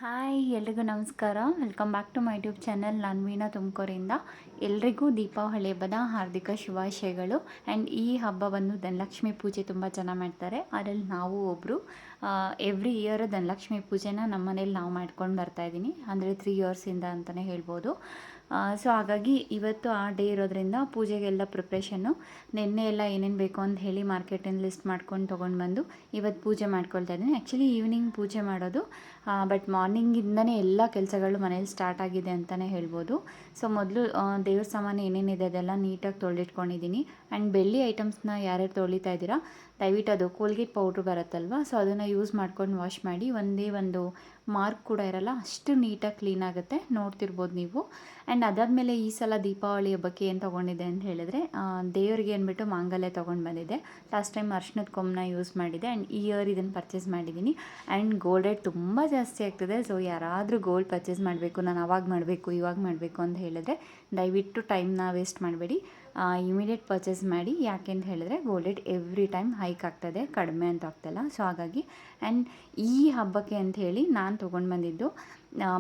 Hi ಎಲ್ರಿಗೂ ನಮಸ್ಕಾರ. Welcome back to my YouTube channel. ನಾನು ವೀಣಾ ತುಮಕೂರಿಂದ. ಎಲ್ರಿಗೂ ದೀಪಾವಳಿ ಹಬ್ಬದ ಹಾರ್ದಿಕ ಶುಭಾಶಯಗಳು. ಆ್ಯಂಡ್ ಈ ಹಬ್ಬವನ್ನು ಧನಲಕ್ಷ್ಮಿ ಪೂಜೆ ತುಂಬ ಚೆನ್ನಾಗಿ ಮಾಡ್ತಾರೆ. ಅದರಲ್ಲಿ ನಾವು ಒಬ್ಬರು ಎವ್ರಿ ಇಯರ್ ಧನಲಕ್ಷ್ಮಿ ಪೂಜೆನ ನಮ್ಮ ಮನೇಲಿ ನಾವು ಮಾಡ್ಕೊಂಡು ಬರ್ತಾಯಿದ್ದೀನಿ. ಅಂದರೆ 3 ಇಯರ್ಸಿಂದ ಅಂತಲೇ ಹೇಳ್ಬೋದು. ಸೊ ಹಾಗಾಗಿ ಇವತ್ತು ಆ ಡೇ ಇರೋದ್ರಿಂದ ಪೂಜೆಗೆಲ್ಲ ಪ್ರಿಪ್ರೇಷನ್ನು ನಿನ್ನೆ ಎಲ್ಲ ಏನೇನು ಬೇಕು ಅಂತ ಹೇಳಿ ಮಾರ್ಕೆಟಿಂದ ಲಿಸ್ಟ್ ಮಾಡ್ಕೊಂಡು ತೊಗೊಂಡು ಬಂದು ಇವತ್ತು ಪೂಜೆ ಮಾಡ್ಕೊಳ್ತಾ ಇದ್ದೀನಿ. ಆ್ಯಕ್ಚುಲಿ ಈವ್ನಿಂಗ್ ಪೂಜೆ ಮಾಡೋದು, ಬಟ್ ಮಾರ್ನಿಂಗಿಂದನೇ ಎಲ್ಲ ಕೆಲಸಗಳು ಮನೇಲಿ ಸ್ಟಾರ್ಟ್ ಆಗಿದೆ ಅಂತಲೇ ಹೇಳ್ಬೋದು. ಸೊ ಮೊದಲು ದೇವ್ರ ಸಾಮಾನು ಏನೇನಿದೆ ಅದೆಲ್ಲ ನೀಟಾಗಿ ತೊಳೆದಿಟ್ಕೊಂಡಿದ್ದೀನಿ. ಆ್ಯಂಡ್ ಬೆಳ್ಳಿ ಐಟಮ್ಸ್ನ ಯಾರ್ಯಾರು ತೊಳಿತಾ ಇದ್ದೀರಾ ದಯವಿಟ್ಟು ಅದು ಕೋಲ್ಗೇಟ್ ಪೌಡ್ರ್ ಬರುತ್ತಲ್ವ, ಸೊ ಅದನ್ನು ಯೂಸ್ ಮಾಡ್ಕೊಂಡು ವಾಶ್ ಮಾಡಿ. ಒಂದೇ ಒಂದು ಮಾರ್ಕ್ ಕೂಡ ಇರಲ್ಲ, ಅಷ್ಟು ನೀಟಾಗಿ ಕ್ಲೀನ್ ಆಗುತ್ತೆ, ನೋಡ್ತಿರ್ಬೋದು ನೀವು. ಆ್ಯಂಡ್ ಅದಾದಮೇಲೆ ಈ ಸಲ ದೀಪಾವಳಿ ಹಬ್ಬಕ್ಕೆ ಏನು ತೊಗೊಂಡಿದ್ದೆ ಅಂತ ಹೇಳಿದ್ರೆ, ದೇವರಿಗೆ ಅಂದ್ಬಿಟ್ಟು ಮಾಂಗಲ್ಯ ತೊಗೊಂಡು ಬಂದಿದ್ದೆ. ಲಾಸ್ಟ್ ಟೈಮ್ ಅರ್ಶಿನದ ಕೊಂಬನ್ನ ಯೂಸ್ ಮಾಡಿದ್ದೆ. ಆ್ಯಂಡ್ ಈ ಇಯರ್ ಇದನ್ನು ಪರ್ಚೇಸ್ ಮಾಡಿದ್ದೀನಿ. ಆ್ಯಂಡ್ ಗೋಲ್ಡ್ ರೇಟ್ ತುಂಬ ಜಾಸ್ತಿ ಆಗ್ತಿದೆ. ಸೊ ಯಾರಾದರೂ ಗೋಲ್ಡ್ ಪರ್ಚೇಸ್ ಮಾಡಬೇಕು, ನಾನು ಅವಾಗ ಮಾಡಬೇಕು ಇವಾಗ ಮಾಡಬೇಕು ಅಂತ ಹೇಳಿದ್ರೆ ದಯವಿಟ್ಟು ಟೈಮ್ನ ವೇಸ್ಟ್ ಮಾಡಬೇಡಿ, ಇಮಿಡಿಯೇಟ್ ಪರ್ಚೇಸ್ ಮಾಡಿ. ಯಾಕೆ ಅಂತ ಹೇಳಿದ್ರೆ gold rate every time hike ಆಗ್ತದೆ, ಕಡಿಮೆ ಅಂತ ಆಗ್ತಾಯಿಲ್ಲ. ಸೊ ಹಾಗಾಗಿ ಆ್ಯಂಡ್ ಈ ಹಬ್ಬಕ್ಕೆ ಅಂತ ಹೇಳಿ ನಾನು ತೊಗೊಂಡು ಬಂದಿದ್ದು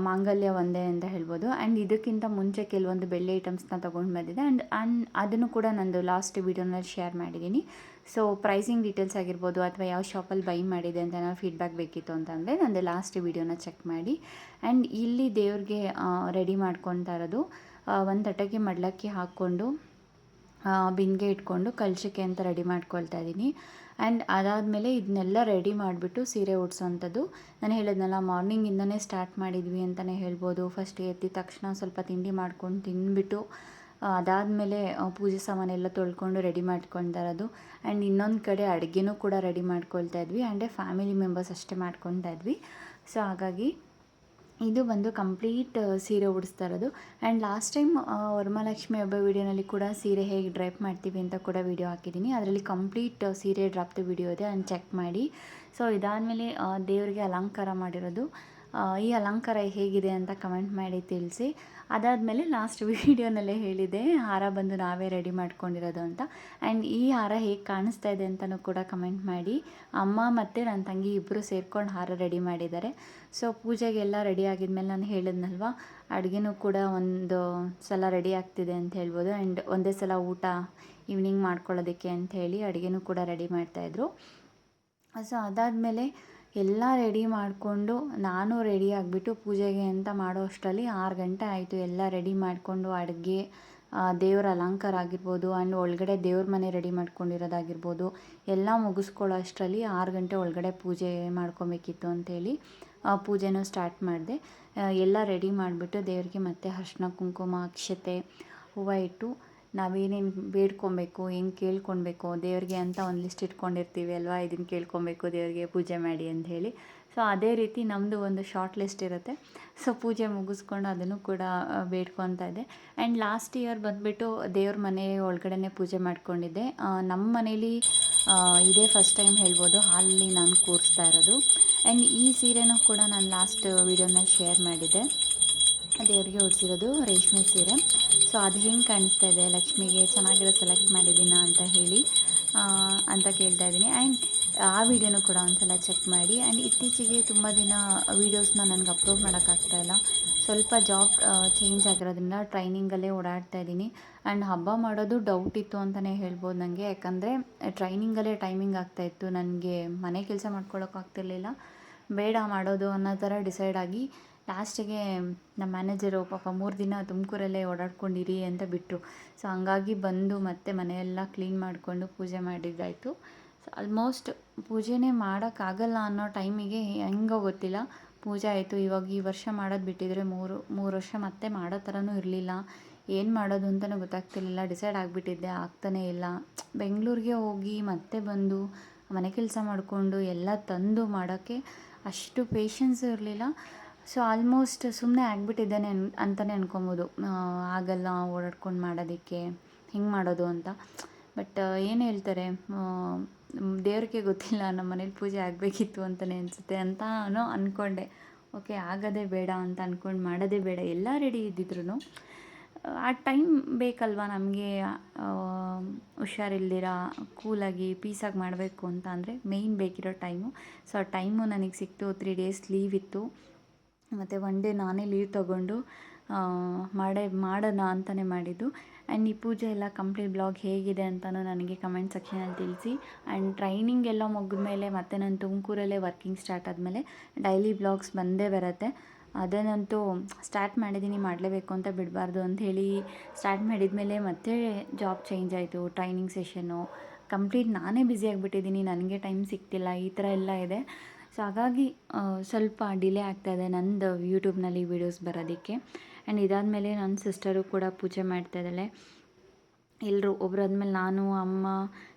ಮಾಂಗಲ್ಯ ಒಂದೇ ಅಂತ ಹೇಳ್ಬೋದು. ಆ್ಯಂಡ್ ಇದಕ್ಕಿಂತ ಮುಂಚೆ ಕೆಲವೊಂದು ಬೆಳ್ಳಿ ಐಟಮ್ಸ್ನ ತೊಗೊಂಡು ಬಂದಿದ್ದೆ. ಆ್ಯಂಡ್ ಅದನ್ನು ಕೂಡ ನಂದು ಲಾಸ್ಟ್ ವೀಡಿಯೋನಲ್ಲಿ ಶೇರ್ ಮಾಡಿದ್ದೀನಿ. ಸೊ ಪ್ರೈಸಿಂಗ್ ಡೀಟೇಲ್ಸ್ ಆಗಿರ್ಬೋದು ಅಥವಾ ಯಾವ ಶಾಪಲ್ಲಿ ಬೈ ಮಾಡಿದೆ ಅಂತ ಏನಾದ್ರು ಫೀಡ್ಬ್ಯಾಕ್ ಬೇಕಿತ್ತು ಅಂತಂದರೆ ನಂದು ಲಾಸ್ಟ್ ವೀಡಿಯೋನ ಚೆಕ್ ಮಾಡಿ. ಆ್ಯಂಡ್ ಇಲ್ಲಿ ದೇವ್ರಿಗೆ ರೆಡಿ ಮಾಡ್ಕೊತಾ ಇರೋದು, ಒಂದು ತಟ್ಟೆಗೆ ಮಡ್ಲಕ್ಕಿ ಹಾಕ್ಕೊಂಡು ಬಿಂದಿಗೆ ಇಟ್ಕೊಂಡು ಕಲಶಕ್ಕೆ ಅಂತ ರೆಡಿ ಮಾಡ್ಕೊಳ್ತಾ ಇದ್ದೀನಿ. ಆ್ಯಂಡ್ ಅದಾದಮೇಲೆ ಇದನ್ನೆಲ್ಲ ರೆಡಿ ಮಾಡಿಬಿಟ್ಟು ಸೀರೆ ಉಡ್ಸೋವಂಥದ್ದು. ನಾನು ಹೇಳಿದ್ನಲ್ಲ ಮಾರ್ನಿಂಗಿಂದನೇ ಸ್ಟಾರ್ಟ್ ಮಾಡಿದ್ವಿ ಅಂತಲೇ ಹೇಳ್ಬೋದು. ಫಸ್ಟ್ ಎದ್ದ ತಕ್ಷಣ ಸ್ವಲ್ಪ ತಿಂಡಿ ಮಾಡ್ಕೊಂಡು ತಿಂದ್ಬಿಟ್ಟು ಅದಾದಮೇಲೆ ಪೂಜೆ ಸಾಮಾನೆಲ್ಲ ತೊಳ್ಕೊಂಡು ರೆಡಿ ಮಾಡ್ಕೊಳ್ತಾ ಇರೋದು. ಆ್ಯಂಡ್ ಇನ್ನೊಂದು ಕಡೆ ಅಡುಗೆನೂ ಕೂಡ ರೆಡಿ ಮಾಡ್ಕೊಳ್ತಾ ಇದ್ವಿ. ಆ್ಯಂಡ್ ಫ್ಯಾಮಿಲಿ ಮೆಂಬರ್ಸ್ ಅಷ್ಟೇ ಮಾಡ್ಕೊಳ್ತಾ ಇದ್ವಿ. ಸೊ ಹಾಗಾಗಿ ಇದು ಬಂದು ಕಂಪ್ಲೀಟ್ ಸೀರೆ ಉಡಿಸ್ತಾ ಇರೋದು. ಆ್ಯಂಡ್ ಲಾಸ್ಟ್ ಟೈಮ್ ವರಮಹಾಲಕ್ಷ್ಮಿ ಹಬ್ಬ ವೀಡಿಯೋನಲ್ಲಿ ಕೂಡ ಸೀರೆ ಹೇಗೆ ಡ್ರೈಪ್ ಮಾಡ್ತೀವಿ ಅಂತ ಕೂಡ ವೀಡಿಯೋ ಹಾಕಿದ್ದೀನಿ. ಅದರಲ್ಲಿ ಕಂಪ್ಲೀಟ್ ಸೀರೆ ಡ್ರಾಪ್ದು ವೀಡಿಯೋ ಇದೆ, ಅದನ್ನು ಚೆಕ್ ಮಾಡಿ. ಸೊ ಇದಾದಮೇಲೆ ದೇವರಿಗೆ ಅಲಂಕಾರ ಮಾಡಿರೋದು. ಈ ಅಲಂಕಾರ ಹೇಗಿದೆ ಅಂತ ಕಮೆಂಟ್ ಮಾಡಿ ತಿಳಿಸಿ. ಅದಾದಮೇಲೆ ಲಾಸ್ಟ್ ವೀಡಿಯೋನಲ್ಲೇ ಹೇಳಿದೆ ಹಾರ ಬಂದು ನಾವೇ ರೆಡಿ ಮಾಡ್ಕೊಂಡಿರೋದು ಅಂತ. ಆ್ಯಂಡ್ ಈ ಹಾರ ಹೇಗೆ ಕಾಣಿಸ್ತಾ ಇದೆ ಅಂತಲೂ ಕೂಡ ಕಮೆಂಟ್ ಮಾಡಿ. ಅಮ್ಮ ಮತ್ತು ನನ್ನ ತಂಗಿ ಇಬ್ಬರು ಸೇರ್ಕೊಂಡು ಹಾರ ರೆಡಿ ಮಾಡಿದ್ದಾರೆ. ಸೊ ಪೂಜೆಗೆಲ್ಲ ರೆಡಿ ಆಗಿದ್ಮೇಲೆ ನಾನು ಹೇಳಿದ್ನಲ್ವ, ಅಡುಗೆನೂ ಕೂಡ ಒಂದು ಸಲ ರೆಡಿ ಆಗ್ತಿದೆ ಅಂತ ಹೇಳ್ಬೋದು. ಆ್ಯಂಡ್ ಒಂದೇ ಸಲ ಊಟ ಈವ್ನಿಂಗ್ ಮಾಡ್ಕೊಳ್ಳೋದಕ್ಕೆ ಅಂತ ಹೇಳಿ ಅಡುಗೆನೂ ಕೂಡ ರೆಡಿ ಮಾಡ್ತಾಯಿದ್ರು. ಸೊ ಅದಾದಮೇಲೆ ಎಲ್ಲ ರೆಡಿ ಮಾಡಿಕೊಂಡು ನಾನು ರೆಡಿ ಆಗಿಬಿಟ್ಟು ಪೂಜೆಗೆ ಅಂತ ಮಾಡೋ ಅಷ್ಟರಲ್ಲಿ 6 ಗಂಟೆ ಆಯಿತು. ಎಲ್ಲ ರೆಡಿ ಮಾಡಿಕೊಂಡು ಅಡುಗೆ, ದೇವರ ಅಲಂಕಾರ ಆಗಿರ್ಬೋದು, ಆ್ಯಂಡ್ ಒಳಗಡೆ ದೇವ್ರ ಮನೆ ರೆಡಿ ಮಾಡ್ಕೊಂಡಿರೋದಾಗಿರ್ಬೋದು, ಎಲ್ಲ ಮುಗಿಸ್ಕೊಳ್ಳೋ ಅಷ್ಟರಲ್ಲಿ 6 ಗಂಟೆ ಒಳಗಡೆ ಪೂಜೆ ಮಾಡ್ಕೊಬೇಕಿತ್ತು ಅಂಥೇಳಿ ಪೂಜೆನೂ ಸ್ಟಾರ್ಟ್ ಮಾಡಿದೆ. ಎಲ್ಲ ರೆಡಿ ಮಾಡಿಬಿಟ್ಟು ದೇವರಿಗೆ ಮತ್ತೆ ಅರ್ಶಿನ ಕುಂಕುಮ ಅಕ್ಷತೆ ಹೂವು ಇಟ್ಟು ನಾವೇನೇನು ಬೇಡ್ಕೊಬೇಕು, ಏನು ಕೇಳ್ಕೊಳ್ಬೇಕು ದೇವ್ರಿಗೆ ಅಂತ ಒಂದು ಲಿಸ್ಟ್ ಇಟ್ಕೊಂಡಿರ್ತೀವಿ ಅಲ್ವಾ, ಇದನ್ನು ಕೇಳ್ಕೊಬೇಕು ದೇವ್ರಿಗೆ ಪೂಜೆ ಮಾಡಿ ಅಂತ ಹೇಳಿ. ಸೊ ಅದೇ ರೀತಿ ನಮ್ಮದು ಒಂದು ಶಾರ್ಟ್ ಲಿಸ್ಟ್ ಇರುತ್ತೆ. ಸೊ ಪೂಜೆ ಮುಗಿಸ್ಕೊಂಡು ಅದನ್ನು ಕೂಡ ಬೇಡ್ಕೊತಾ ಇದ್ದೆ. ಆ್ಯಂಡ್ ಲಾಸ್ಟ್ ಇಯರ್ ಬಂದುಬಿಟ್ಟು ದೇವ್ರ ಮನೆ ಒಳಗಡೆ ಪೂಜೆ ಮಾಡ್ಕೊಂಡಿದ್ದೆ. ನಮ್ಮ ಮನೇಲಿ ಇದೇ ಫಸ್ಟ್ ಟೈಮ್ ಹೇಳ್ಬೋದು ಹಾಲಲ್ಲಿ ನಾನು ಕೂರಿಸ್ತಾ ಇರೋದು. ಆ್ಯಂಡ್ ಈ ಸೀರೆನೂ ಕೂಡ ನಾನು ಲಾಸ್ಟ್ ವೀಡಿಯೋನಲ್ಲಿ ಶೇರ್ ಮಾಡಿದ್ದೆ. ದೇವರಿಗೆ ಉಡಿಸಿರೋದು ರೇಷ್ಮೆ ಸೀರೆ. ಸೊ ಅದು ಹೆಂಗೆ ಕಾಣಿಸ್ತಾ ಇದೆ ಲಕ್ಷ್ಮಿಗೆ, ಚೆನ್ನಾಗಿರೋ ಸೆಲೆಕ್ಟ್ ಮಾಡಿದ್ದೀನಾ ಅಂತ ಹೇಳಿ ಅಂತ ಕೇಳ್ತಾ ಇದ್ದೀನಿ. ಆ್ಯಂಡ್ ಆ ವಿಡಿಯೋನೂ ಕೂಡ ಒಂದ್ಸಲ ಚೆಕ್ ಮಾಡಿ. ಆ್ಯಂಡ್ ಇತ್ತೀಚೆಗೆ ತುಂಬ ದಿನ ವೀಡಿಯೋಸ್ನ ನನಗೆ ಅಪ್ಲೋಡ್ ಮಾಡೋಕ್ಕಾಗ್ತಾಯಿಲ್ಲ. ಸ್ವಲ್ಪ ಜಾಬ್ ಚೇಂಜ್ ಆಗಿರೋದ್ರಿಂದ ಟ್ರೈನಿಂಗಲ್ಲೇ ಓಡಾಡ್ತಾ ಇದ್ದೀನಿ. ಆ್ಯಂಡ್ ಹಬ್ಬ ಮಾಡೋದು ಡೌಟ್ ಇತ್ತು ಅಂತಲೇ ಹೇಳ್ಬೋದು ನನಗೆ. ಯಾಕಂದರೆ ಟ್ರೈನಿಂಗಲ್ಲೇ ಟೈಮಿಂಗ್ ಆಗ್ತಾಯಿತ್ತು, ನನಗೆ ಮನೆ ಕೆಲಸ ಮಾಡ್ಕೊಳ್ಳೋಕ್ಕಾಗ್ತಿರ್ಲಿಲ್ಲ. ಬೇಡ ಮಾಡೋದು ಅನ್ನೋ ಥರ ಡಿಸೈಡ್ ಆಗಿ ಲಾಸ್ಟಿಗೆ ನಮ್ಮ ಮ್ಯಾನೇಜರು ಪಾಪ 3 ದಿನ ತುಮಕೂರಲ್ಲೇ ಓಡಾಡ್ಕೊಂಡಿರಿ ಅಂತ ಬಿಟ್ಟರು. ಸೊ ಹಂಗಾಗಿ ಬಂದು ಮತ್ತೆ ಮನೆಯೆಲ್ಲ ಕ್ಲೀನ್ ಮಾಡಿಕೊಂಡು ಪೂಜೆ ಮಾಡಿದ್ದಾಯಿತು. ಸೊ ಆಲ್ಮೋಸ್ಟ್ ಪೂಜೆನೇ ಮಾಡೋಕ್ಕಾಗಲ್ಲ ಅನ್ನೋ ಟೈಮಿಗೆ ಹೆಂಗೋ ಗೊತ್ತಿಲ್ಲ ಪೂಜೆ ಆಯಿತು. ಇವಾಗ ಈ ವರ್ಷ ಮಾಡೋದು ಬಿಟ್ಟಿದ್ರೆ 3 ವರ್ಷ ಮತ್ತೆ ಮಾಡೋ ಥರನೂ ಇರಲಿಲ್ಲ. ಏನು ಮಾಡೋದು ಅಂತಲೂ ಗೊತ್ತಾಗ್ತಿರ್ಲಿಲ್ಲ. ಡಿಸೈಡ್ ಆಗಿಬಿಟ್ಟಿದ್ದೆ, ಆಗ್ತಾನೇ ಇಲ್ಲ. ಬೆಂಗಳೂರಿಗೆ ಹೋಗಿ ಮತ್ತೆ ಬಂದು ಮನೆ ಕೆಲಸ ಮಾಡಿಕೊಂಡು ಎಲ್ಲ ತಂದು ಮಾಡೋಕ್ಕೆ ಅಷ್ಟು ಪೇಷನ್ಸ್ ಇರಲಿಲ್ಲ. ಸೊ ಆಲ್ಮೋಸ್ಟ್ ಸುಮ್ಮನೆ ಆಗಿಬಿಟ್ಟಿದ್ದೇನೆ ಅಂತಲೇ ಅನ್ಕೊಬೋದು. ಆಗಲ್ಲ ಓಡಾಡ್ಕೊಂಡು ಮಾಡೋದಕ್ಕೆ, ಹೆಂಗೆ ಮಾಡೋದು ಅಂತ. ಬಟ್ ಏನು ಹೇಳ್ತಾರೆ, ದೇವ್ರಿಗೆ ಗೊತ್ತಿಲ್ಲ, ನಮ್ಮ ಮನೇಲಿ ಪೂಜೆ ಆಗಬೇಕಿತ್ತು ಅಂತಲೇ ಅನಿಸುತ್ತೆ ಅಂತಾನೋ ಅಂದ್ಕೊಂಡೆ. ಓಕೆ ಆಗೋದೇ ಬೇಡ ಅಂತ ಅಂದ್ಕೊಂಡು ಮಾಡೋದೇ ಬೇಡ. ಎಲ್ಲ ರೆಡಿ ಇದ್ದಿದ್ರು ಆ ಟೈಮ್ ಬೇಕಲ್ವ ನಮಗೆ, ಹುಷಾರಿಲ್ದಿರ ಕೂಲಾಗಿ ಪೀಸಾಗಿ ಮಾಡಬೇಕು ಅಂತ ಅಂದರೆ ಮೇಯ್ನ್ ಬೇಕಿರೋ ಟೈಮು. ಸೊ ಆ ಟೈಮು ನನಗೆ ಸಿಕ್ತು. 3 ಡೇಸ್ ಲೀವ್ ಇತ್ತು. ಮತ್ತು ಒನ್ ಡೇ ನಾನೇ ಲೀವ್ ತೊಗೊಂಡು ಮಾಡೋಣ ಅಂತಲೇ ಮಾಡಿದ್ದು. ಆ್ಯಂಡ್ ಈ ಪೂಜೆ ಎಲ್ಲ ಕಂಪ್ಲೀಟ್ ಬ್ಲಾಗ್ ಹೇಗಿದೆ ಅಂತಲೂ ನನಗೆ ಕಮೆಂಟ್ ಸೆಕ್ಷನಲ್ಲಿ ತಿಳಿಸಿ. ಆ್ಯಂಡ್ ಟ್ರೈನಿಂಗ್ ಎಲ್ಲ ಮುಗಿದ್ಮೇಲೆ ಮತ್ತು ನಾನು ತುಮಕೂರಲ್ಲೇ ವರ್ಕಿಂಗ್ ಸ್ಟಾರ್ಟ್ ಆದಮೇಲೆ ಡೈಲಿ ಬ್ಲಾಗ್ಸ್ ಬಂದೇ ಬರುತ್ತೆ. ಅದನ್ನಂತೂ ಸ್ಟಾರ್ಟ್ ಮಾಡಿದ್ದೀನಿ, ಮಾಡಲೇಬೇಕು ಅಂತ ಬಿಡಬಾರ್ದು ಅಂಥೇಳಿ ಸ್ಟಾರ್ಟ್ ಮಾಡಿದ್ಮೇಲೆ ಮತ್ತೆ ಜಾಬ್ ಚೇಂಜ್ ಆಯಿತು, ಟ್ರೈನಿಂಗ್ ಸೆಷನ್ನು ಕಂಪ್ಲೀಟ್ ನಾನೇ ಬ್ಯುಸಿಯಾಗಿಬಿಟ್ಟಿದ್ದೀನಿ, ನನಗೆ ಟೈಮ್ ಸಿಗ್ತಿಲ್ಲ, ಈ ಥರ ಎಲ್ಲ ಇದೆ. ಸೊ ಹಾಗಾಗಿ ಸ್ವಲ್ಪ ಡಿಲೇ ಆಗ್ತಾಯಿದೆ ನಂದು ಯೂಟ್ಯೂಬ್ನಲ್ಲಿ ವೀಡಿಯೋಸ್ ಬರೋದಕ್ಕೆ. ಆ್ಯಂಡ್ ಇದಾದಮೇಲೆ ನನ್ನ ಸಿಸ್ಟರು ಕೂಡ ಪೂಜೆ ಮಾಡ್ತಾಯಿದ್ದಾಳೆ. ಎಲ್ಲರೂ ಒಬ್ಬರಾದ್ಮೇಲೆ ನಾನು, ಅಮ್ಮ,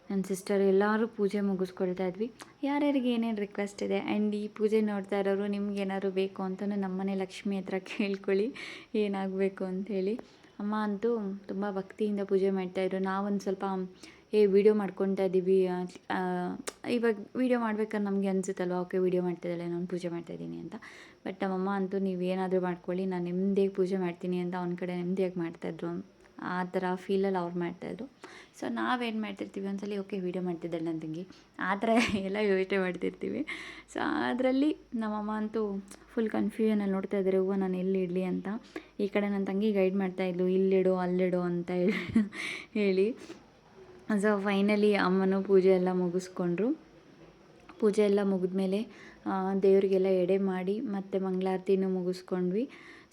ನನ್ನ ಸಿಸ್ಟರ್ ಎಲ್ಲರೂ ಪೂಜೆ ಮುಗಿಸ್ಕೊಳ್ತಾ ಇದ್ವಿ. ಯಾರ್ಯಾರಿಗೆ ಏನೇನು ರಿಕ್ವೆಸ್ಟ್ ಇದೆ ಆ್ಯಂಡ್ ಈ ಪೂಜೆ ನೋಡ್ತಾ ಇರೋರು ನಿಮ್ಗೇನಾದ್ರು ಬೇಕು ಅಂತಲೂ ನಮ್ಮನೆ ಲಕ್ಷ್ಮಿ ಹತ್ರ ಕೇಳ್ಕೊಳ್ಳಿ ಏನಾಗಬೇಕು ಅಂಥೇಳಿ. ಅಮ್ಮ ಅಂತೂ ತುಂಬ ಭಕ್ತಿಯಿಂದ ಪೂಜೆ ಮಾಡ್ತಾಯಿದ್ರು. ನಾವೊಂದು ಸ್ವಲ್ಪ ವೀಡಿಯೋ ಮಾಡ್ಕೊತಾ ಇದ್ದೀವಿ, ಇವಾಗ ವೀಡಿಯೋ ಮಾಡ್ಬೇಕಾದ್ರೆ ನಮಗೆ ಅನಿಸುತ್ತಲ್ವ, ಓಕೆ ವೀಡಿಯೋ ಮಾಡ್ತಿದ್ದಾಳೆ, ನಾನು ಪೂಜೆ ಮಾಡ್ತಾಯಿದ್ದೀನಿ ಅಂತ. ಬಟ್ ನಮ್ಮಮ್ಮ ಅಂತೂ ನೀವೇನಾದರೂ ಮಾಡ್ಕೊಳ್ಳಿ, ನಾನು ನೆಮ್ಮದಿಯಾಗಿ ಪೂಜೆ ಮಾಡ್ತೀನಿ ಅಂತ ಒಂದು ಕಡೆ ನೆಮ್ಮದಿಯಾಗಿ ಮಾಡ್ತಾಯಿದ್ರು. ಆ ಥರ ಫೀಲಲ್ಲಿ ಅವ್ರು ಮಾಡ್ತಾಯಿದ್ರು. ಸೊ ನಾವೇನು ಮಾಡ್ತಿರ್ತೀವಿ ಒಂದ್ಸಲ, ಓಕೆ ವೀಡಿಯೋ ಮಾಡ್ತಿದ್ದಾಳೆ ನನ್ನ ತಂಗಿ, ಆ ಥರ ಎಲ್ಲ ಯೋಚನೆ ಮಾಡ್ತಿರ್ತೀವಿ. ಸೊ ಅದರಲ್ಲಿ ನಮ್ಮಮ್ಮ ಅಂತೂ ಫುಲ್ ಕನ್ಫ್ಯೂಷನಲ್ಲಿ ನೋಡ್ತಾ ಇದ್ದಾರೆ, ಹೂವು ನಾನು ಎಲ್ಲಿ ಇಡಲಿ ಅಂತ. ಈ ಕಡೆ ನನ್ನ ತಂಗಿ ಗೈಡ್ ಮಾಡ್ತಾಯಿದ್ಲು, ಇಲ್ಲಿಡು ಅಲ್ಲಿಡು ಅಂತ ಹೇಳಿ. ಸೊ ಫೈನಲಿ ಅಮ್ಮನೂ ಪೂಜೆ ಎಲ್ಲ ಮುಗಿಸ್ಕೊಂಡ್ರು. ಪೂಜೆ ಎಲ್ಲ ಮುಗಿದ್ಮೇಲೆ ದೇವರಿಗೆಲ್ಲ ಎಡೆ ಮಾಡಿ ಮತ್ತು ಮಂಗಳಾರತಿನೂ ಮುಗಿಸ್ಕೊಂಡ್ವಿ.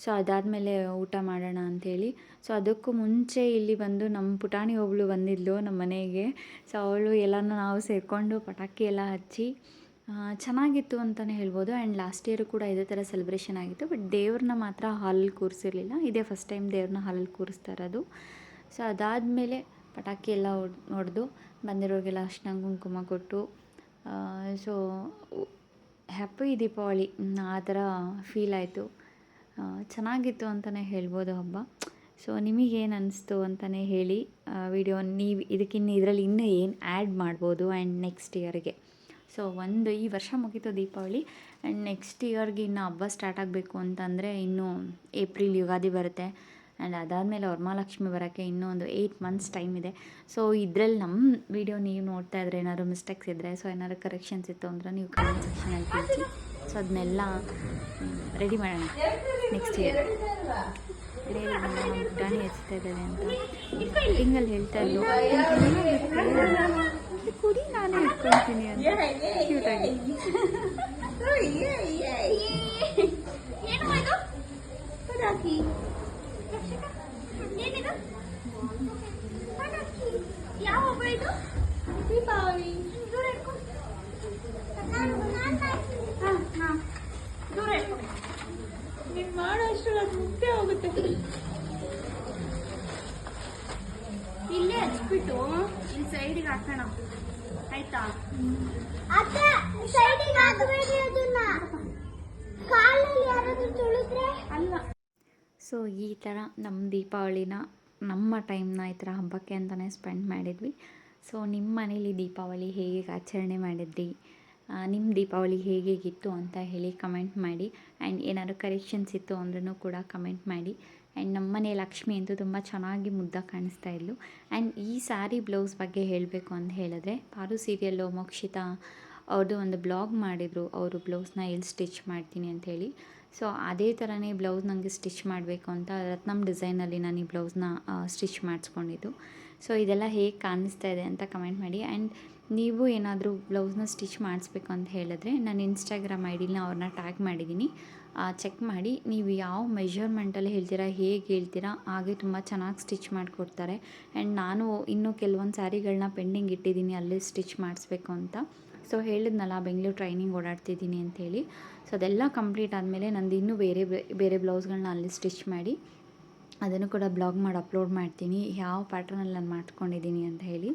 ಸೊ ಅದಾದಮೇಲೆ ಊಟ ಮಾಡೋಣ ಅಂಥೇಳಿ. ಸೊ ಅದಕ್ಕೂ ಮುಂಚೆ ಇಲ್ಲಿ ಬಂದು ನಮ್ಮ ಪುಟಾಣಿ ಒಬ್ಬಳು ಬಂದಿದ್ಲು ನಮ್ಮ ಮನೆಗೆ. ಸೊ ಅವಳು ಎಲ್ಲನೂ ನಾವು ಸೇರಿಕೊಂಡು ಪಟಾಕಿ ಎಲ್ಲ ಹಚ್ಚಿ ಚೆನ್ನಾಗಿತ್ತು ಅಂತಲೇ ಹೇಳ್ಬೋದು. ಆ್ಯಂಡ್ ಲಾಸ್ಟ್ ಇಯರು ಕೂಡ ಇದೇ ಥರ ಸೆಲೆಬ್ರೇಷನ್ ಆಗಿತ್ತು. ಬಟ್ ದೇವ್ರನ್ನ ಮಾತ್ರ ಹಾಲಲ್ಲಿ ಕೂರಿಸಿರಲಿಲ್ಲ, ಇದೇ ಫಸ್ಟ್ ಟೈಮ್ ದೇವ್ರನ್ನ ಹಾಲಲ್ಲಿ ಕೂರಿಸ್ತಾ ಇರೋದು. ಸೊ ಅದಾದಮೇಲೆ ಪಟಾಕಿ ಎಲ್ಲ ಹೊಡೆದು ಬಂದಿರೋರಿಗೆಲ್ಲ ಅರ್ಶಿನ ಕುಂಕುಮ ಕೊಟ್ಟು, ಸೊ ಹ್ಯಾಪಿ ದೀಪಾವಳಿ ಆ ಥರ ಫೀಲ್ ಆಯಿತು. ಚೆನ್ನಾಗಿತ್ತು ಅಂತಲೇ ಹೇಳ್ಬೋದು ಹಬ್ಬ. ಸೊ ನಿಮಗೇನು ಅನ್ನಿಸ್ತು ಅಂತಲೇ ಹೇಳಿ. ವಿಡಿಯೋ ನೀವು ಇದರಲ್ಲಿ ಇನ್ನೂ ಏನು ಆ್ಯಡ್ ಮಾಡ್ಬೋದು ಆ್ಯಂಡ್ ನೆಕ್ಸ್ಟ್ ಇಯರ್ಗೆ. ಸೊ ಈ ವರ್ಷ ಮುಗೀತು ದೀಪಾವಳಿ, ಆ್ಯಂಡ್ ನೆಕ್ಸ್ಟ್ ಇಯರ್ಗೆ ಇನ್ನು ಹಬ್ಬ ಸ್ಟಾರ್ಟ್ ಆಗಬೇಕು ಅಂತಂದರೆ ಇನ್ನೂ ಏಪ್ರಿಲ್ ಯುಗಾದಿ ಬರುತ್ತೆ. ಆ್ಯಂಡ್ ಅದಾದಮೇಲೆ ವರಮಹಾಲಕ್ಷ್ಮಿ ಬರೋಕ್ಕೆ ಇನ್ನೂ ಒಂದು 8 ಮಂತ್ಸ್ ಟೈಮ್ ಇದೆ. ಸೊ ಇದರಲ್ಲಿ ನಮ್ಮ ವಿಡಿಯೋ ನೀವು ನೋಡ್ತಾ ಇದ್ರೆ ಏನಾದ್ರು ಮಿಸ್ಟೇಕ್ಸ್ ಇದ್ದರೆ, ಸೊ ಏನಾದ್ರು ಕರೆಕ್ಷನ್ಸ್ ಇತ್ತು ಅಂದರೆ ನೀವು ಕಮೆಂಟ್ ಸೆಕ್ಷನಲ್ಲಿ ತಿಳಿಸಿ. ಸೊ ಅದನ್ನೆಲ್ಲ ರೆಡಿ ಮಾಡೋಣ ನೆಕ್ಸ್ಟ್ ಇಯರ್. ಪುಟಾಣಿ ಹಚ್ತಾ ಇದ್ದಾಳೆ ಅಂತ ಹಿಂಗಲ್ಲಿ ಹೇಳ್ತಾ ಇದ್ದು, ಕುಡಿ ನಾನೇ ಇಟ್ಕೊಳ್ತೀನಿ ಅಂತ ಕ್ಯೂಟಾಗಿ. ಯಾವ ಹಬ್ಬ ಇದು? ದೀಪಾವಳಿ. ದೂರ ಇಟ್ಕೊ, ನೀನು ಮಾಡೋ ಅಷ್ಟು ಅದು ಮುಗ್ದೇ ಹೋಗುತ್ತೆ. ಇಲ್ಲೇ ಹಚ್ಬಿಟ್ಟು ಇಲ್ಲಿ ಸೈಡಿಗೆ ಹಾಕೋಣ, ಆಯ್ತಾ? ಸೈಡಿಗೆ ಹಾಕಬೇಡಿ, ಅದನ್ನ ಕಾಲಲ್ಲಿ ಯಾರಾದ್ರೂ ತುಳಿದ್ರೆ ಅಲ್ಲ. ಸೊ ಈ ಥರ ನಮ್ಮ ದೀಪಾವಳಿನ, ನಮ್ಮ ಟೈಮ್ನ ಈ ಥರ ಹಬ್ಬಕ್ಕೆ ಅಂತಲೇ ಸ್ಪೆಂಡ್ ಮಾಡಿದ್ವಿ. ಸೊ ನಿಮ್ಮ ಮನೇಲಿ ದೀಪಾವಳಿ ಹೇಗೆ ಆಚರಣೆ ಮಾಡಿದ್ರಿ, ನಿಮ್ಮ ದೀಪಾವಳಿ ಹೇಗಿತ್ತು ಅಂತ ಹೇಳಿ ಕಮೆಂಟ್ ಮಾಡಿ. ಆ್ಯಂಡ್ ಏನಾದ್ರು ಕರೆಕ್ಷನ್ಸ್ ಇತ್ತು ಅಂದ್ರೂ ಕೂಡ ಕಮೆಂಟ್ ಮಾಡಿ. ಆ್ಯಂಡ್ ನಮ್ಮ ಮನೆ ಲಕ್ಷ್ಮಿ ಅಂತೂ ತುಂಬ ಚೆನ್ನಾಗಿ ಮುದ್ದಾಗಿ ಕಾಣಿಸ್ತಾ ಇದ್ಲು. ಆ್ಯಂಡ್ ಈ ಸ್ಯಾರಿ ಬ್ಲೌಸ್ ಬಗ್ಗೆ ಹೇಳಬೇಕು ಅಂತ ಹೇಳಿದ್ರೆ, ಪಾರು ಸೀರಿಯಲ್ಲು ಮೋಕ್ಷಿತಾ ಅವ್ರದ್ದು ಒಂದು ಬ್ಲಾಗ್ ಮಾಡಿದರು, ಅವರು ಬ್ಲೌಸ್ನ ಎಲ್ಲಿ ಸ್ಟಿಚ್ ಮಾಡ್ತೀನಿ ಅಂಥೇಳಿ. ಸೊ ಅದೇ ಥರನೇ ಬ್ಲೌಸ್ ನನಗೆ ಸ್ಟಿಚ್ ಮಾಡಬೇಕು ಅಂತ ರತ್ನಮ್ ಡಿಸೈನಲ್ಲಿ ನಾನು ಈ ಬ್ಲೌಸ್ನ ಸ್ಟಿಚ್ ಮಾಡಿಸ್ಕೊಂಡಿದ್ದು. ಸೊ ಇದೆಲ್ಲ ಹೇಗೆ ಕಾಣಿಸ್ತಾ ಇದೆ ಅಂತ ಕಮೆಂಟ್ ಮಾಡಿ. ಆ್ಯಂಡ್ ನೀವು ಏನಾದರೂ ಬ್ಲೌಸ್ನ ಸ್ಟಿಚ್ ಮಾಡಿಸ್ಬೇಕು ಅಂತ ಹೇಳಿದ್ರೆ ನಾನು ಇನ್ಸ್ಟಾಗ್ರಾಮ್ ಐಡಿನ ಅವ್ರನ್ನ ಟ್ಯಾಗ್ ಮಾಡಿದ್ದೀನಿ, ಚೆಕ್ ಮಾಡಿ. ನೀವು ಯಾವ ಮೆಷರ್ಮೆಂಟಲ್ಲಿ ಹೇಳ್ತೀರಾ, ಹೇಗೆ ಹೇಳ್ತೀರಾ ಹಾಗೆ ತುಂಬ ಚೆನ್ನಾಗಿ ಸ್ಟಿಚ್ ಮಾಡಿಕೊಡ್ತಾರೆ. ಆ್ಯಂಡ್ ನಾನು ಇನ್ನೂ ಕೆಲವೊಂದು ಸ್ಯಾರಿಗಳನ್ನ ಪೆಂಡಿಂಗ್ ಇಟ್ಟಿದ್ದೀನಿ ಅಲ್ಲಿ ಸ್ಟಿಚ್ ಮಾಡಿಸ್ಬೇಕು ಅಂತ. ಸೊ ಹೇಳಿದ್ನಲ್ಲ ಬೆಂಗಳೂರು ಟ್ರೈನಿಂಗ್ ಓಡಾಡ್ತಿದ್ದೀನಿ ಅಂಥೇಳಿ. ಸೊ ಅದೆಲ್ಲ ಕಂಪ್ಲೀಟ್ ಆದಮೇಲೆ ನಂದು ಇನ್ನೂ ಬೇರೆ ಬ್ಲೌಸ್ಗಳನ್ನ ಅಲ್ಲಿ ಸ್ಟಿಚ್ ಮಾಡಿ ಅದನ್ನು ಕೂಡ ಬ್ಲಾಗ್ ಮಾಡಿ ಅಪ್ಲೋಡ್ ಮಾಡ್ತೀನಿ, ಯಾವ ಪ್ಯಾಟ್ರನಲ್ಲಿ ನಾನು ಮಾಡ್ಕೊಂಡಿದ್ದೀನಿ ಅಂತ ಹೇಳಿ.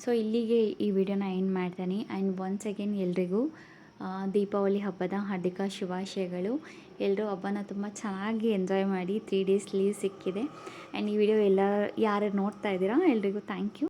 ಸೊ ಇಲ್ಲಿಗೆ ಈ ವಿಡಿಯೋನ ಎಂಡ್ ಮಾಡ್ತೀನಿ. ಆ್ಯಂಡ್ ಒನ್ಸ್ ಅಗೇನ್ ಎಲ್ರಿಗೂ ದೀಪಾವಳಿ ಹಬ್ಬದ ಹಾರ್ದಿಕ ಶುಭಾಶಯಗಳು. ಎಲ್ಲರೂ ಹಬ್ಬನ ತುಂಬ ಚೆನ್ನಾಗಿ ಎಂಜಾಯ್ ಮಾಡಿ. 3 days ಲೀವ್ ಸಿಕ್ಕಿದೆ. ಆ್ಯಂಡ್ ಈ ವಿಡಿಯೋ ಯಾರು ನೋಡ್ತಾ ಇದ್ದೀರಾ ಎಲ್ರಿಗೂ ಥ್ಯಾಂಕ್ ಯು.